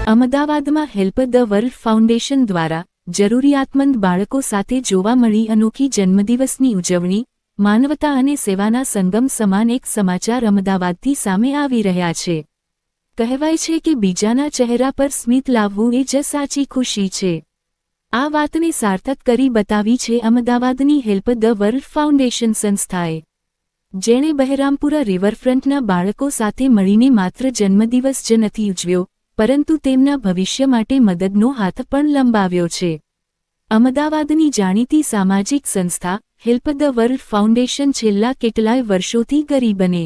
અમદાવાદમાં help the world foundation દ્વારા જરૂરિયાતમંદ બાળકો સાથે જોવા મળી અનોખી જન્મદિવસની ઉજવણી, માનવતા અને સેવાના સંગમ સમાન એક સમાચાર અમદાવાદથી સામે આવી રહ્યા છે। કહેવાય છે કે બીજાના ચહેરા પર સ્મિત લાવવું એ જ સાચી ખુશી છે। આ વાતને સાર્થક કરી બતાવી છે અમદાવાદની હેલ્પ ધ વર્લ્ડ ફાઉન્ડેશન સંસ્થાએ, જેણે બહેરામપુરા રિવરફ્રન્ટના બાળકો સાથે મળીને માત્ર જન્મદિવસ જ નથી ઉજવ્યો, પરંતુ તેમના ભવિષ્ય માટે મદદનો હાથ પણ લંબાવ્યો છે। અમદાવાદની જાણીતી સામાજિક સંસ્થા હેલ્પ ધ વર્લ્ડ ફાઉન્ડેશન છેલ્લા કેટલાય વર્ષોથી ગરીબ અને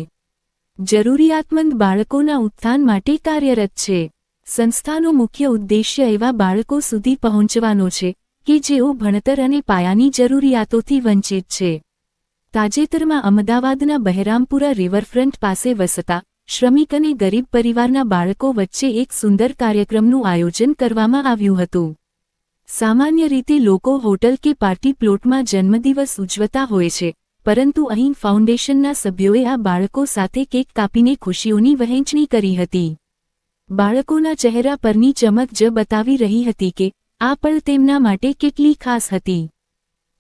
જરૂરિયાતમંદ બાળકોના ઉત્થાન માટે કાર્યરત છે। સંસ્થાનો મુખ્ય ઉદ્દેશ્ય એવા બાળકો સુધી પહોંચવાનો છે કે જેઓ ભણતર અને પાયાની જરૂરિયાતોથી વંચિત છે। તાજેતરમાં અમદાવાદના બહેરામપુરા રિવરફ્રન્ટ પાસે વસતા શ્રમિક અને ગરીબ પરિવારના બાળકો વચ્ચે એક સુંદર કાર્યક્રમનું આયોજન કરવામાં આવ્યું હતું। સામાન્ય રીતે લોકો હોટલ કે પાર્ટી પ્લોટમાં જન્મદિવસ ઉજવતા હોય છે, પરંતુ અહીં ફાઉન્ડેશનના સભ્યોએ આ બાળકો સાથે કેક કાપીને ખુશીઓની વહેંચણી કરી હતી। બાળકોના ચહેરા પરની ચમક જ બતાવી રહી હતી કે આ પળ તેમના માટે કેટલી ખાસ હતી।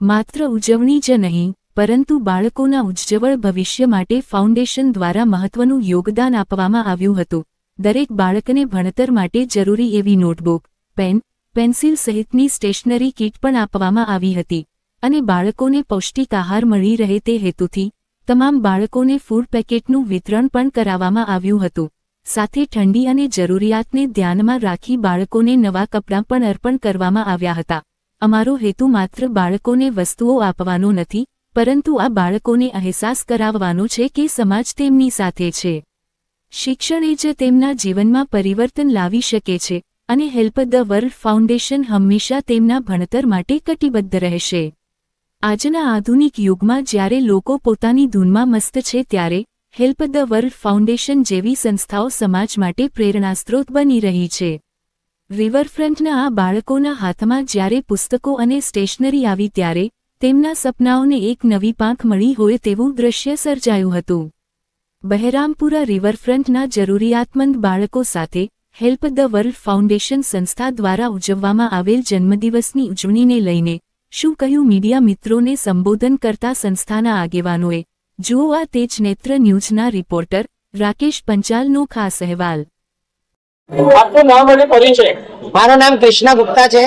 માત્ર ઉજવણી જ નહીં, પરંતુ બાળકોના ઉજ્જવળ ભવિષ્ય માટે ફાઉન્ડેશન દ્વારા મહત્વનું યોગદાન આપવામાં આવ્યું હતું। દરેક બાળકને ભણતર માટે જરૂરી એવી નોટબુક, પેન, પેન્સિલ સહિતની સ્ટેશનરી કીટ પણ આપવામાં આવી હતી અને બાળકોને પૌષ્ટિક આહાર મળી રહે તે હેતુથી તમામ બાળકોને ફૂડ પેકેટનું વિતરણ પણ કરાવવામાં આવ્યું હતું। સાથે ઠંડી અને જરૂરિયાતને ધ્યાનમાં રાખી બાળકોને નવા કપડાં પણ અર્પણ કરવામાં આવ્યા હતા। અમારો હેતુ માત્ર બાળકોને વસ્તુઓ આપવાનો નથી, પરંતુ આ બાળકોને અહેસાસ કરાવવાનો છે કે સમાજ તેમની સાથે છે। શિક્ષણ એ જ તેમના જીવનમાં પરિવર્તન લાવી શકે છે અને હેલ્પ ધ વર્લ્ડ ફાઉન્ડેશન હંમેશા તેમના ભણતર માટે કટિબદ્ધ રહેશે। આજના આધુનિક યુગમાં જ્યારે લોકો પોતાની ધૂનમાં મસ્ત છે, ત્યારે હેલ્પ ધ વર્લ્ડ ફાઉન્ડેશન જેવી સંસ્થાઓ સમાજ માટે પ્રેરણાસ્ત્રોત બની રહી છે। રિવરફ્રન્ટના આ બાળકોના હાથમાં જ્યારે પુસ્તકો અને સ્ટેશનરી આવી, ત્યારે તેમના સપનાઓને એક નવી પાંખ મળી હોય તેવું દૃશ્ય સર્જાયું હતું। બહેરામપુરા રિવરફ્રન્ટના જરૂરિયાતમંદ બાળકો સાથે હેલ્પ ધ વર્લ્ડ ફાઉન્ડેશન સંસ્થા દ્વારા ઉજવવામાં આવેલ જન્મદિવસની ઉજવણીને લઈને શું કહ્યું મીડિયા મિત્રોને સંબોધન કરતા સંસ્થાના આગેવાનોએ? જુઓ આ તેજ નેત્ર ન્યૂઝના રિપોર્ટર રાકેશ પંચાલનો ખાસ અહેવાલ। આપનું નામ અને પરિચય? મારું નામ કૃષ્ણા ગુપ્તા છે।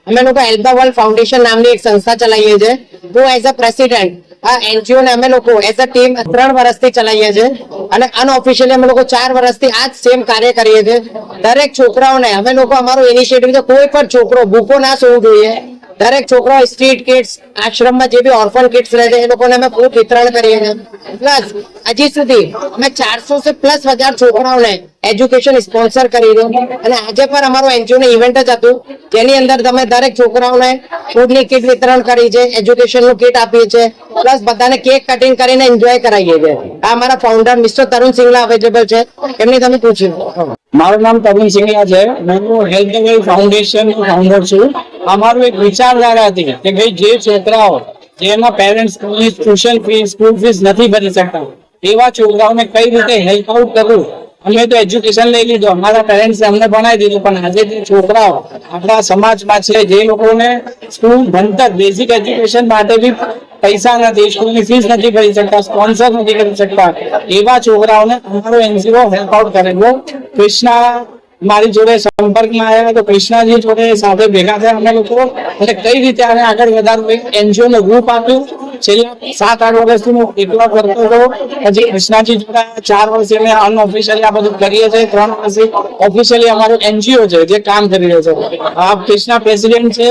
અમે લોકો હેલ્પ ધ વર્લ્ડ ફાઉન્ડેશન નામની એક સંસ્થા ચલાવીએ છીએ। હું એઝ અ પ્રેસિડેન્ટ આ એનજીઓ ને અમે લોકો એઝ અ ટીમ 3 વર્ષથી ચલાવીએ છીએ અને અનઓફિશિયલી અમે લોકો 4 વર્ષથી આ જ સેમ કાર્ય કરીએ છીએ। દરેક છોકરાઓને અમે લોકો અમારો ઇનિશિયેટિવ છે, કોઈ પણ છોકરો ભૂખો ના સૂવું જોઈએ। દરેક છોકરો સ્ટ્રીટ કિડ્સ, આશ્રમમાં જે બી ઓર્ફન કિડ્સ રહે છે એ લોકોને અમે ફૂડ વિતરણ કરીએ છીએ। પ્લસ હજી સુધી અમે 400 से પ્લસ હજાર છોકરાઓને એજ્યુકેશન સ્પોન્સર કરી છે અને આજે પણ અમારો એનજીઓ નું ઇવેન્ટ જ હતું, જેની અંદર તમે દરેક છોકરાઓને ફૂડની કીટ વિતરણ કરી છે, એજ્યુકેશનનું કીટ આપીએ છીએ, પ્લસ બધાને કેક કટિંગ કરીને એન્જોય કરાવીએ છીએ। આ અમારા ફાઉન્ડર મિસ્ટર તરુણ સિંગલા અવેલેબલ છે, એમની તમે પૂછ્યું। મારું નામ તરુણ સિંગલા છે। હું help the world foundation founder છું। અમારું એક વિચારધારા હતી કે ભાઈ જે છોકરાઓ જેના parents tuition fees, school fees નથી ભરી શકતા, એવા છોકરાઓને કઈ રીતે હેલ્પ આઉટ કરવું। અમે તો એજ્યુકેશન લઈ લીધું, અમારા પેરેન્ટ્સ અમને ભણાવી દીધું, પણ આજે જે છોકરાઓ આપણા સમાજમાં છે જે લોકોને સ્કૂલ ભણતર બેઝિક એજ્યુકેશન માટે બી પૈસા નથી, સ્કૂલની ફીસ નથી ભરી શકતા, સ્પોન્સર નથી કરી શકતા, એવા છોકરાઓને અમારો એનજીઓ હેલ્પ આઉટ કરેલો। કૃષ્ણા મારી જોડે સંપર્કમાં આવ્યા તો કૃષ્ણાજી જોડે સાથે ભેગા થયા અમે લોકો અને કઈ રીતે આને આગળ વધારવું એનજીઓ નું રૂપ આપ્યું। છેલ્લા 7-8 વર્ષથી હું એકલો કરતો હતો, પછી કૃષ્ણાજી જોડે 4 વર્ષથી અમે અનઓફિશિયલી આ બધું કરીએ છીએ, 3 વર્ષથી ઓફિશિયલી અમારું એનજીઓ છે જે કામ કરી રહ્યો છે। આ કૃષ્ણા પ્રેસિડેન્ટ છે,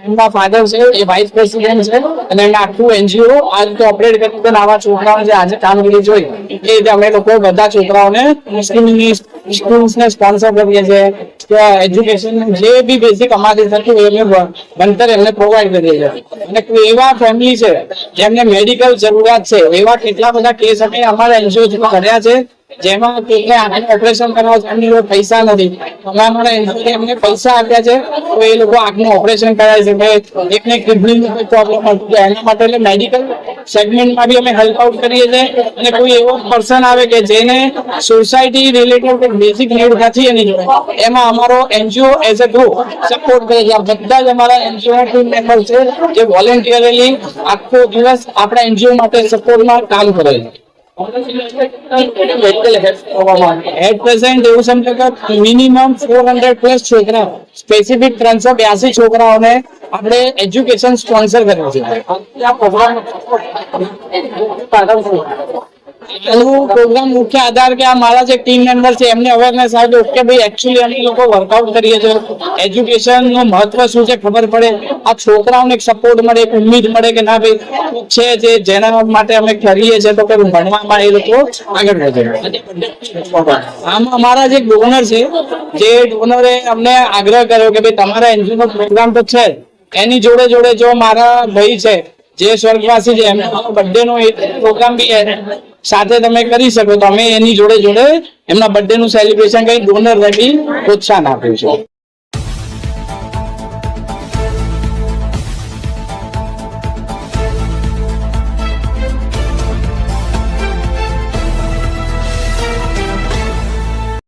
એમના ફાધર છે એ વાઇસ પ્રેસિડેન્ટ છે અને એમના આખું એનજીઓ આ રીતે ઓપરેટ કરી છે। આવા છોકરાઓને જે આજે કામગીરી જોઈ એ રીતે અમે લોકો બધા છોકરાઓને સ્કૂલ્સને સ્પોન્સર કરીએ છીએ, એજ્યુકેશન જે બી બેઝિક અમારી થતું હોય અમે ભણતર એમને પ્રોવાઈડ કરીએ છીએ। અને કોઈ એવા ફેમિલી છે જેમને મેડિકલ જરૂરિયાત છે, એવા કેટલા બધા કેસ અમે અમારા એનજીઓ કર્યા છે જેમાં કોઈને આંખનું ઓપરેશન કરાવવા છે, એમની જોડે પૈસા નથી, અમે અમારા NGO એમને પૈસા આપ્યા છે તો એ લોકો આંખનું ઓપરેશન કરાવે છે કે એકને કિડનીનો કોઈ પ્રોબ્લેમ હતો તો એના માટે એટલે મેડિકલ સેગમેન્ટમાં બી અમે હેલ્પ આઉટ કરીએ છીએ. અને કોઈ એવો પર્સન આવે કે જેને સોસાયટી રિલેટેડ કોઈ બેઝિક નીડ નથી એની જોડે, એમાં અમારો NGO as a group support કરે છે. આ બધા જ અમારા NGO ના ટીમ મેમ્બર છે જે વોલેન્ટિયરલી આખો દિવસ આપણા NGO માટે સપોર્ટમાં કામ કરે છે. એટ પ્રેઝન્ટ એવું સમજો કે મિનિમમ 400+ છોકરા, સ્પેસિફિક 382 છોકરાઓને આપણે એજ્યુકેશન સ્પોન્સર કર્યું છે. એનું પ્રોગ્રામ મુખ્ય આધાર કે આ મારા જે ટીમ મેમ્બર છે એમને અવેરનેસ આવ્યો કે ભાઈ એકચ્યુઅલી અમે લોકો વર્કઆઉટ કરીએ છીએ, એજ્યુકેશન નું મહત્વ શું છે ખબર પડે, આ છોકરાઓને એક સપોર્ટ મળે, એક ઉમ્મીદ મળે કે ના ભાઈ છે જે જેના માટે અમે કરીએ છીએ તો કે ભણવામાં એ લોકો આગળ વધે. આમાં અમારા જે ડોનર છે, જે ડોનરે અમને આગ્રહ કર્યો કે ભાઈ તમારા NGO નો પ્રોગ્રામ તો છે, એની જોડે જોડે જો મારા ભાઈ છે જે સ્વર્ગવાસી છે એમનો બર્થડે નો પ્રોગ્રામ બી સાથે તમે કરી શકો તો અમે એની જોડે જોડે એમના બર્થડે નું સેલિબ્રેશન કરી ડોનર બી પ્રોત્સાહન આપ્યું છે.